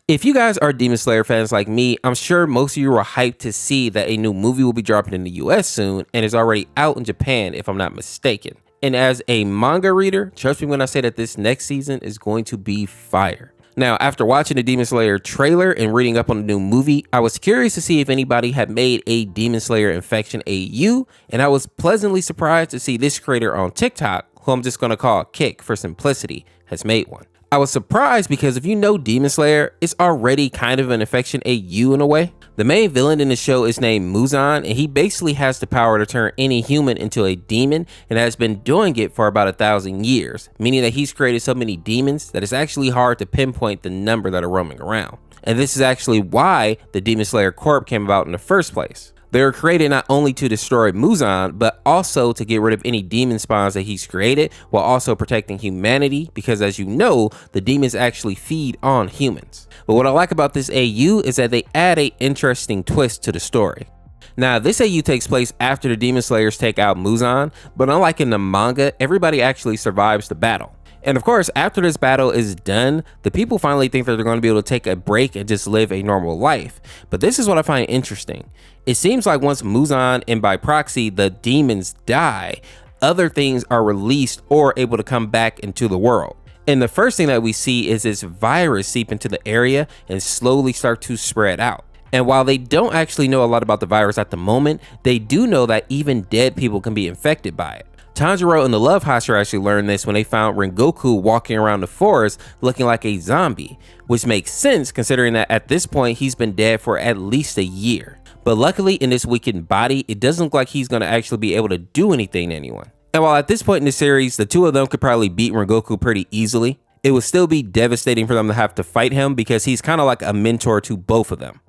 If you guys are Demon Slayer fans like me, I'm sure most of you are hyped to see that a new movie will be dropping in the US soon and is already out in Japan if I'm not mistaken. And as a manga reader, trust me when I say that this next season is going to be fire. Now, after watching the Demon Slayer trailer and reading up on the new movie, I was curious to see if anybody had made a Demon Slayer Infection AU, and I was pleasantly surprised to see this creator on TikTok, who I'm just going to call Kick for simplicity, has made one. I was surprised because if you know Demon Slayer, it's already kind of an Infection AU in a way. The main villain in the show is named Muzan, and he basically has the power to turn any human into a demon and has been doing it for about 1,000 years, meaning that he's created so many demons that it's actually hard to pinpoint the number that are roaming around. And this is actually why the Demon Slayer Corp came about in the first place. They were created not only to destroy Muzan, but also to get rid of any demon spawns that he's created, while also protecting humanity, because as you know, the demons actually feed on humans. But what I like about this AU is that they add an interesting twist to the story. Now, this AU takes place after the Demon Slayers take out Muzan, but unlike in the manga, everybody actually survives the battle. And of course, after this battle is done, the people finally think that they're going to be able to take a break and just live a normal life. But this is what I find interesting. It seems like once Muzan and by proxy the demons die, other things are released or able to come back into the world. And the first thing that we see is this virus seep into the area and slowly start to spread out. And while they don't actually know a lot about the virus at the moment, they do know that even dead people can be infected by it. Tanjiro and the Love Hashira actually learned this when they found Rengoku walking around the forest looking like a zombie, which makes sense considering that at this point he's been dead for at least a year. But luckily in this weakened body, it doesn't look like he's going to actually be able to do anything to anyone. And while at this point in the series, the two of them could probably beat Rengoku pretty easily, it would still be devastating for them to have to fight him because he's kind of like a mentor to both of them.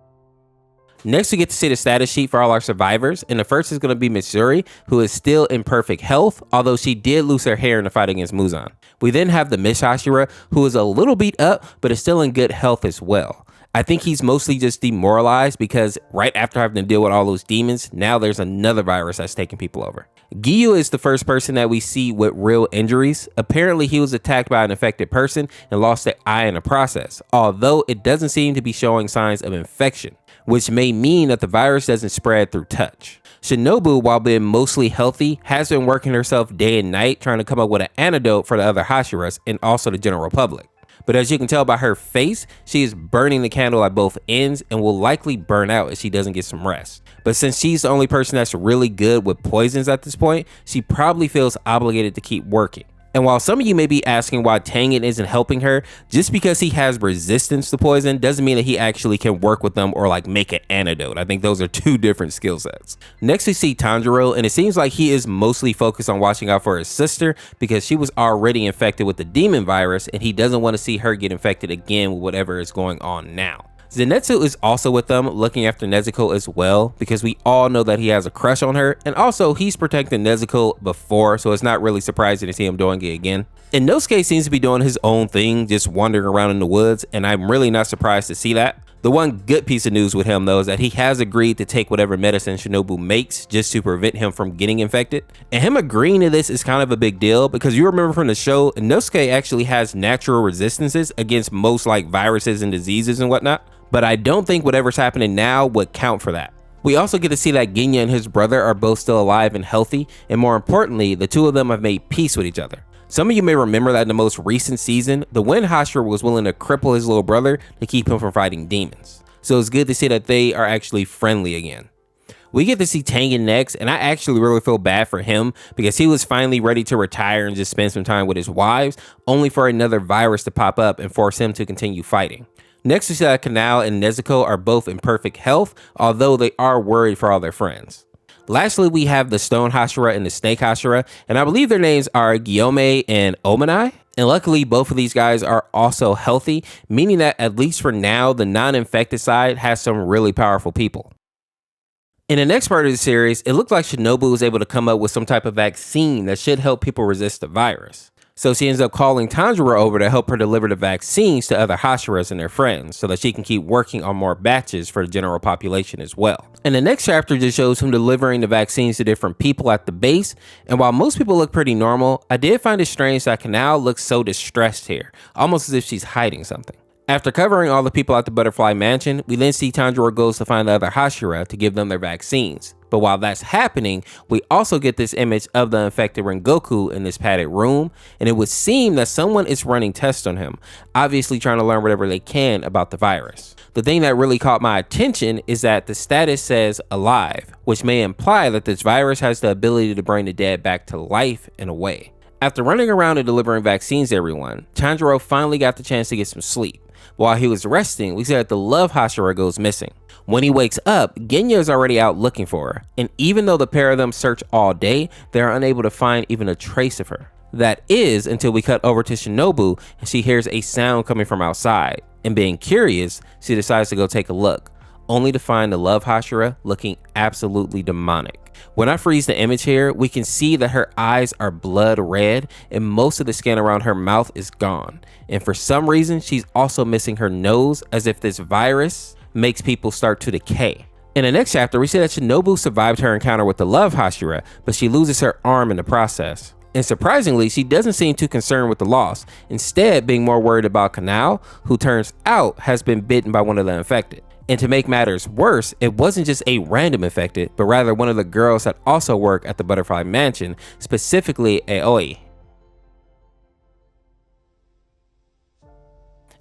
Next, we get to see the status sheet for all our survivors, and the first is going to be Mitsuri, who is still in perfect health, although she did lose her hair in the fight against Muzan. We then have the Miss Hashira, who is a little beat up, but is still in good health as well. I think he's mostly just demoralized because right after having to deal with all those demons, now there's another virus that's taking people over. Giyu is the first person that we see with real injuries. Apparently he was attacked by an infected person and lost an eye in the process, although it doesn't seem to be showing signs of infection, which may mean that the virus doesn't spread through touch. Shinobu, while being mostly healthy, has been working herself day and night trying to come up with an antidote for the other Hashiras and also the general public. But as you can tell by her face, she is burning the candle at both ends and will likely burn out if she doesn't get some rest. But since she's the only person that's really good with poisons at this point, she probably feels obligated to keep working. And while some of you may be asking why Tengen isn't helping her, just because he has resistance to poison doesn't mean that he actually can work with them or like make an antidote. I think those are two different skill sets. Next we see Tanjiro, and it seems like he is mostly focused on watching out for his sister because she was already infected with the demon virus and he doesn't want to see her get infected again with whatever is going on now. Zenitsu is also with them looking after Nezuko as well because we all know that he has a crush on her, and also he's protected Nezuko before, so it's not really surprising to see him doing it again. And Nosuke seems to be doing his own thing, just wandering around in the woods, and I'm really not surprised to see that. The one good piece of news with him though is that he has agreed to take whatever medicine Shinobu makes just to prevent him from getting infected. And him agreeing to this is kind of a big deal because you remember from the show, Nosuke actually has natural resistances against most like viruses and diseases and whatnot. But I don't think whatever's happening now would count for that. We also get to see that Genya and his brother are both still alive and healthy, and more importantly, the two of them have made peace with each other. Some of you may remember that in the most recent season, the Wind Hashira was willing to cripple his little brother to keep him from fighting demons. So it's good to see that they are actually friendly again. We get to see Tengen next, and I actually really feel bad for him because he was finally ready to retire and just spend some time with his wives, only for another virus to pop up and force him to continue fighting. Next, we see that Kanao and Nezuko are both in perfect health, although they are worried for all their friends. Lastly, we have the Stone Hashira and the Snake Hashira, and I believe their names are Gyome and Omanai. And luckily, both of these guys are also healthy, meaning that at least for now, the non-infected side has some really powerful people. In the next part of the series, it looked like Shinobu was able to come up with some type of vaccine that should help people resist the virus. So she ends up calling Tanjiro over to help her deliver the vaccines to other Hashiras and their friends so that she can keep working on more batches for the general population as well. And the next chapter just shows him delivering the vaccines to different people at the base. And while most people look pretty normal, I did find it strange that Kanao looks so distressed here, almost as if she's hiding something. After covering all the people at the Butterfly Mansion, we then see Tanjiro goes to find the other Hashira to give them their vaccines. But while that's happening, we also get this image of the infected Rengoku in this padded room, and it would seem that someone is running tests on him, obviously trying to learn whatever they can about the virus. The thing that really caught my attention is that the status says alive, which may imply that this virus has the ability to bring the dead back to life in a way. After running around and delivering vaccines to everyone, Tanjiro finally got the chance to get some sleep. While he was resting, we see that the love Hashira goes missing. When he wakes up, Genya is already out looking for her, and even though the pair of them search all day, they are unable to find even a trace of her. That is until we cut over to Shinobu and she hears a sound coming from outside, and being curious, she decides to go take a look, only to find the love Hashira looking absolutely demonic. When I freeze the image here, we can see that her eyes are blood red and most of the skin around her mouth is gone. And for some reason, she's also missing her nose, as if this virus makes people start to decay. In the next chapter, we see that Shinobu survived her encounter with the love Hashira, but she loses her arm in the process. And surprisingly, she doesn't seem too concerned with the loss, instead being more worried about Kanao, who turns out has been bitten by one of the infected. And to make matters worse, it wasn't just a random infected, but rather one of the girls that also work at the Butterfly Mansion, specifically Aoi.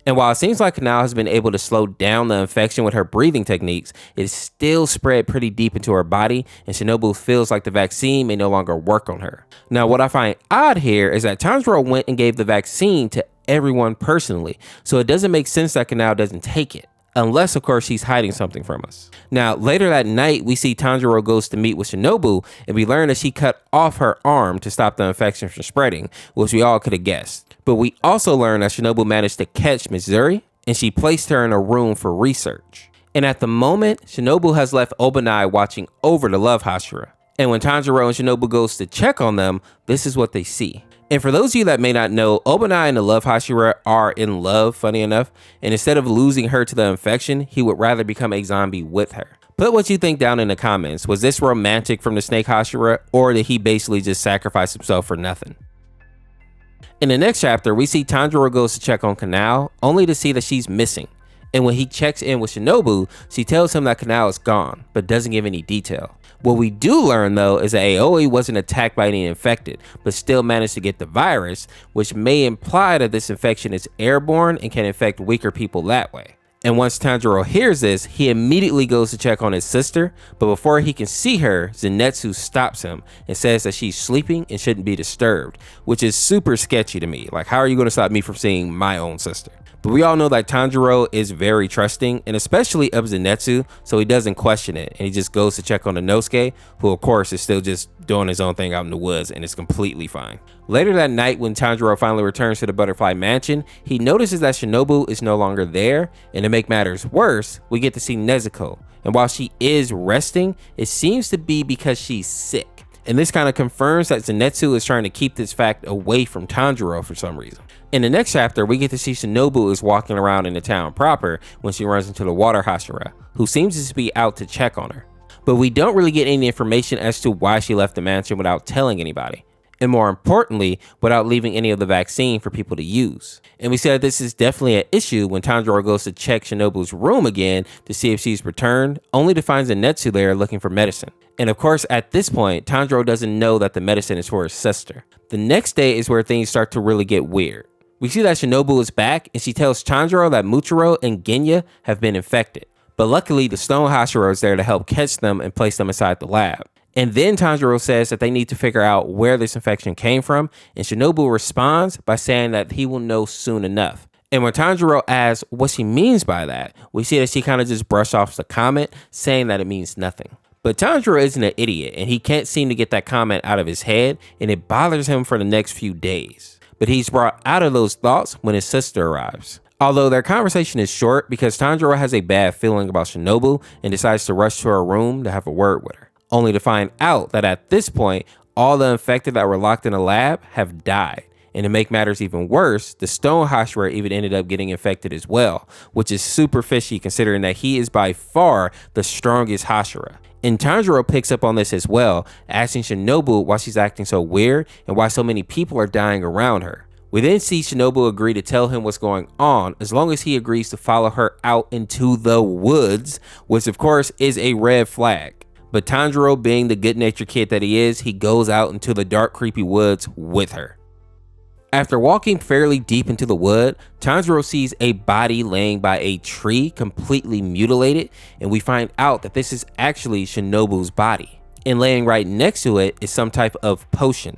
And while it seems like Kanao has been able to slow down the infection with her breathing techniques, it is still spread pretty deep into her body, and Shinobu feels like the vaccine may no longer work on her. Now, what I find odd here is that Tanjiro went and gave the vaccine to everyone personally, so it doesn't make sense that Kanao doesn't take it. Unless, of course, she's hiding something from us. Now, later that night, we see Tanjiro goes to meet with Shinobu, and we learn that she cut off her arm to stop the infection from spreading, which we all could have guessed. But we also learn that Shinobu managed to catch Mizuri, and she placed her in a room for research. And at the moment, Shinobu has left Obanai watching over the love Hashira. And when Tanjiro and Shinobu goes to check on them, this is what they see. And for those of you that may not know, Obanai and the love Hashira are in love, funny enough, and instead of losing her to the infection, he would rather become a zombie with her. Put what you think down in the comments. Was this romantic from the snake Hashira, or did he basically just sacrifice himself for nothing? In the next chapter, we see Tanjiro goes to check on Kanao, only to see that she's missing. And when he checks in with Shinobu, she tells him that Kanao is gone, but doesn't give any detail. What we do learn though is that Aoi wasn't attacked by any infected, but still managed to get the virus, which may imply that this infection is airborne and can infect weaker people that way. And once Tanjiro hears this, he immediately goes to check on his sister, but before he can see her, Zenitsu stops him and says that she's sleeping and shouldn't be disturbed, which is super sketchy to me. Like, how are you going to stop me from seeing my own sister? But we all know that Tanjiro is very trusting, and especially of Zenitsu, so he doesn't question it, and he just goes to check on Inosuke, who of course is still just doing his own thing out in the woods, and is completely fine. Later that night, when Tanjiro finally returns to the Butterfly Mansion, he notices that Shinobu is no longer there, and to make matters worse, we get to see Nezuko, and while she is resting, it seems to be because she's sick. And this kind of confirms that Zenitsu is trying to keep this fact away from Tanjiro for some reason. In the next chapter, we get to see Shinobu is walking around in the town proper when she runs into the water Hashira, who seems to be out to check on her. But we don't really get any information as to why she left the mansion without telling anybody. And more importantly, without leaving any of the vaccine for people to use. And we see that this is definitely an issue when Tanjiro goes to check Shinobu's room again to see if she's returned, only to find Zenitsu there looking for medicine. And of course, at this point, Tanjiro doesn't know that the medicine is for his sister. The next day is where things start to really get weird. We see that Shinobu is back, and she tells Tanjiro that Muchiro and Genya have been infected. But luckily, the Stone Hashira is there to help catch them and place them inside the lab. And then Tanjiro says that they need to figure out where this infection came from, and Shinobu responds by saying that he will know soon enough. And when Tanjiro asks what she means by that, we see that she kind of just brushed off the comment, saying that it means nothing. But Tanjiro isn't an idiot, and he can't seem to get that comment out of his head, and it bothers him for the next few days. But he's brought out of those thoughts when his sister arrives. Although their conversation is short because Tanjiro has a bad feeling about Shinobu and decides to rush to her room to have a word with her, only to find out that at this point, all the infected that were locked in the lab have died. And to make matters even worse, the Stone Hashira even ended up getting infected as well, which is super fishy considering that he is by far the strongest Hashira. And Tanjiro picks up on this as well, asking Shinobu why she's acting so weird and why so many people are dying around her, We then see Shinobu agree to tell him what's going on as long as he agrees to follow her out into the woods, which of course is a red flag. But Tanjiro, being the good-natured kid that he is, he goes out into the dark, creepy woods with her. After walking fairly deep into the wood, Tanjiro sees a body laying by a tree, completely mutilated, and we find out that this is actually Shinobu's body. And laying right next to it is some type of potion.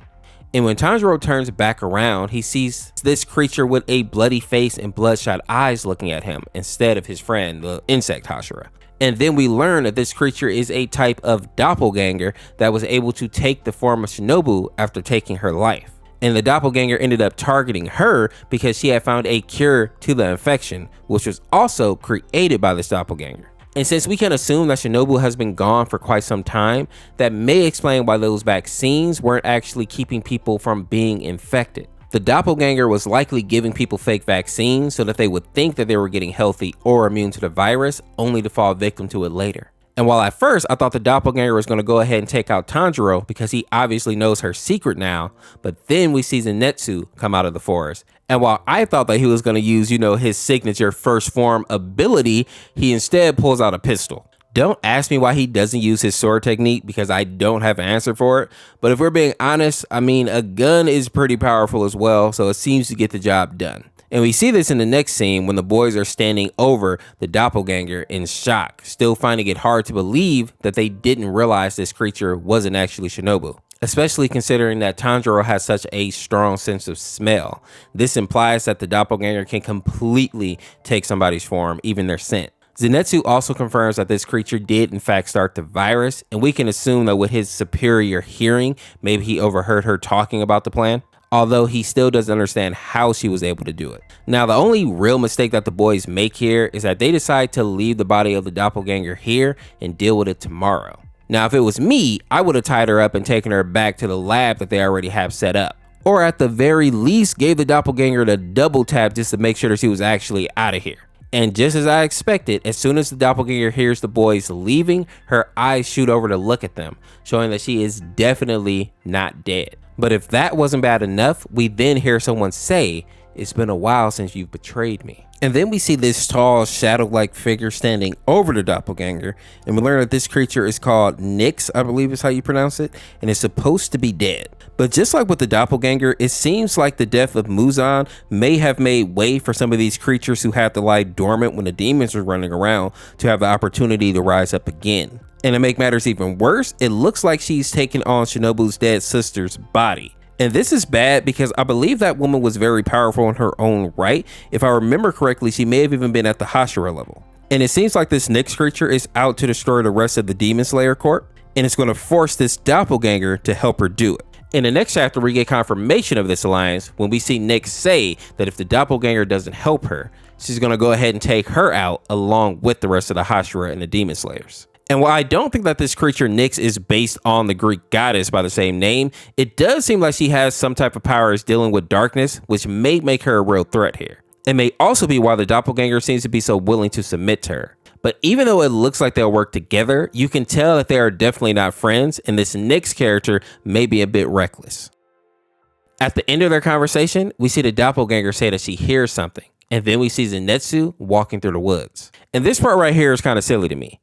And when Tanjiro turns back around, he sees this creature with a bloody face and bloodshot eyes looking at him instead of his friend, the insect Hashira. And then we learn that this creature is a type of doppelganger that was able to take the form of Shinobu after taking her life. And the doppelganger ended up targeting her because she had found a cure to the infection, which was also created by this doppelganger. And since we can assume that Shinobu has been gone for quite some time, that may explain why those vaccines weren't actually keeping people from being infected. The doppelganger was likely giving people fake vaccines so that they would think that they were getting healthy or immune to the virus, only to fall victim to it later. And while at first I thought the doppelganger was going to go ahead and take out Tanjiro because he obviously knows her secret now, but then we see Zenitsu come out of the forest. And while I thought that he was going to use, his signature first form ability, he instead pulls out a pistol. Don't ask me why he doesn't use his sword technique because I don't have an answer for it. But if we're being honest, a gun is pretty powerful as well, so it seems to get the job done. And we see this in the next scene when the boys are standing over the doppelganger in shock, still finding it hard to believe that they didn't realize this creature wasn't actually Shinobu. Especially considering that Tanjiro has such a strong sense of smell. This implies that the doppelganger can completely take somebody's form, even their scent. Zenitsu also confirms that this creature did in fact start the virus, and we can assume that with his superior hearing, maybe he overheard her talking about the plan. Although he still doesn't understand how she was able to do it. Now, the only real mistake that the boys make here is that they decide to leave the body of the doppelganger here and deal with it tomorrow. Now, if it was me, I would have tied her up and taken her back to the lab that they already have set up. Or at the very least, gave the doppelganger the double tap just to make sure that she was actually out of here. And just as I expected, as soon as the doppelganger hears the boys leaving, her eyes shoot over to look at them, showing that she is definitely not dead. But if that wasn't bad enough, we then hear someone say, "It's been a while since you've betrayed me." And then we see this tall, shadow-like figure standing over the doppelganger, and we learn that this creature is called Nyx, I believe is how you pronounce it, and is supposed to be dead. But just like with the doppelganger, it seems like the death of Muzan may have made way for some of these creatures who had to lie dormant when the demons were running around to have the opportunity to rise up again. And to make matters even worse, it looks like she's taken on Shinobu's dead sister's body. And this is bad because I believe that woman was very powerful in her own right. If I remember correctly, she may have even been at the Hashira level. And it seems like this Nyx creature is out to destroy the rest of the Demon Slayer Corp, and it's going to force this doppelganger to help her do it. In the next chapter, we get confirmation of this alliance when we see Nyx say that if the doppelganger doesn't help her, she's going to go ahead and take her out along with the rest of the Hashira and the Demon Slayers. And while I don't think that this creature Nyx is based on the Greek goddess by the same name, it does seem like she has some type of powers dealing with darkness, which may make her a real threat here. It may also be why the doppelganger seems to be so willing to submit to her. But even though it looks like they'll work together, you can tell that they are definitely not friends, and this Nyx character may be a bit reckless. At the end of their conversation, we see the doppelganger say that she hears something, and then we see Zenitsu walking through the woods. And this part right here is kind of silly to me.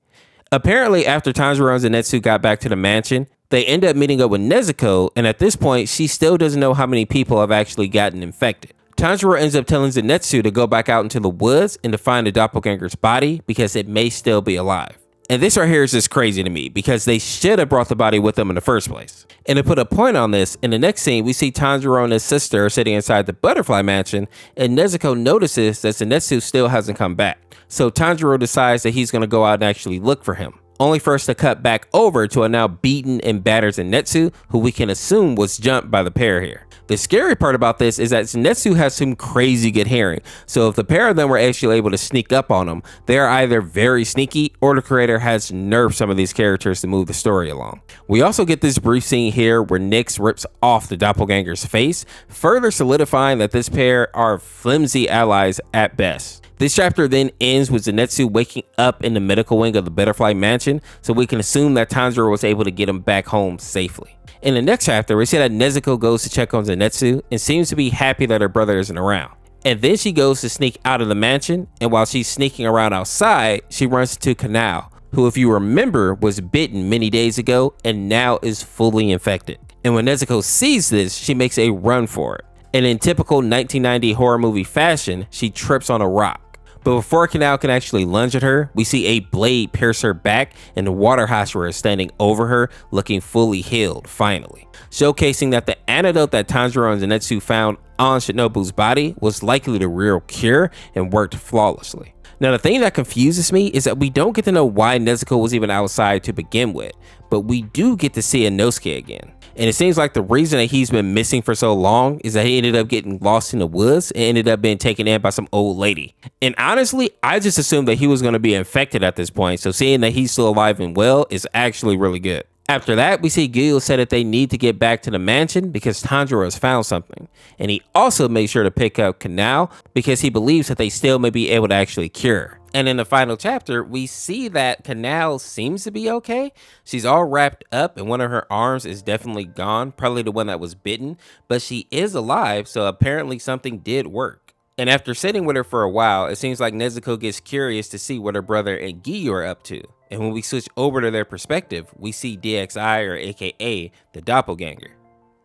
Apparently, after Tanjiro and Zenitsu got back to the mansion, they end up meeting up with Nezuko, and at this point, she still doesn't know how many people have actually gotten infected. Tanjiro ends up telling Zenitsu to go back out into the woods and to find the doppelganger's body because it may still be alive. And this right here is just crazy to me because they should have brought the body with them in the first place. And to put a point on this, in the next scene, we see Tanjiro and his sister sitting inside the butterfly mansion, and Nezuko notices that Zenitsu still hasn't come back. So Tanjiro decides that he's going to go out and actually look for him, only for us to cut back over to a now beaten and battered Zenitsu, who we can assume was jumped by the pair here. The scary part about this is that Zenitsu has some crazy good hearing, so if the pair of them were actually able to sneak up on him, they are either very sneaky or the creator has nerfed some of these characters to move the story along. We also get this brief scene here where Nyx rips off the doppelganger's face, further solidifying that this pair are flimsy allies at best. This chapter then ends with Zenitsu waking up in the medical wing of the Butterfly Mansion, so we can assume that Tanjiro was able to get him back home safely. In the next chapter, we see that Nezuko goes to check on Zenitsu and seems to be happy that her brother isn't around. And then she goes to sneak out of the mansion, and while she's sneaking around outside, she runs into Kanao, who, if you remember, was bitten many days ago and now is fully infected. And when Nezuko sees this, she makes a run for it. And in typical 1990 horror movie fashion, she trips on a rock. But before Kanao can actually lunge at her, we see a blade pierce her back, and the water Hashira is standing over her, looking fully healed, finally. Showcasing that the antidote that Tanjiro and Zenitsu found on Shinobu's body was likely the real cure and worked flawlessly. Now, the thing that confuses me is that we don't get to know why Nezuko was even outside to begin with, but we do get to see Inosuke again. And it seems like the reason that he's been missing for so long is that he ended up getting lost in the woods and ended up being taken in by some old lady. And honestly, I just assumed that he was going to be infected at this point, so seeing that he's still alive and well is actually really good. After that, we see Gil say that they need to get back to the mansion because Tanjiro has found something. And he also made sure to pick up Kanao because he believes that they still may be able to actually cure. And in the final chapter, we see that Kanao seems to be okay. She's all wrapped up and one of her arms is definitely gone, probably the one that was bitten, but she is alive, so apparently something did work. And after sitting with her for a while, it seems like Nezuko gets curious to see what her brother and Giyu are up to. And when we switch over to their perspective, we see DXI, or aka the Doppelganger.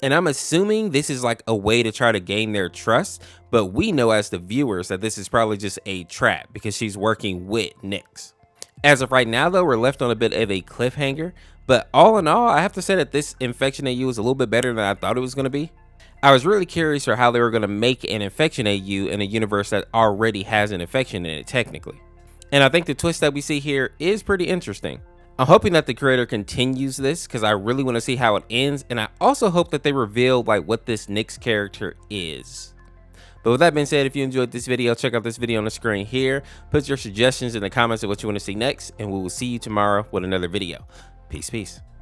And I'm assuming this is like a way to try to gain their trust, but we know as the viewers that this is probably just a trap because she's working with Nyx. As of right now though, we're left on a bit of a cliffhanger, but all in all, I have to say that this Infection AU is a little bit better than I thought it was going to be. I was really curious for how they were going to make an Infection AU in a universe that already has an infection in it technically. And I think the twist that we see here is pretty interesting. I'm hoping that the creator continues this because I really want to see how it ends, and I also hope that they reveal like what this Nyx character is. But with that being said, if you enjoyed this video, check out this video on the screen here. Put your suggestions in the comments of what you want to see next, and we will see you tomorrow with another video. Peace.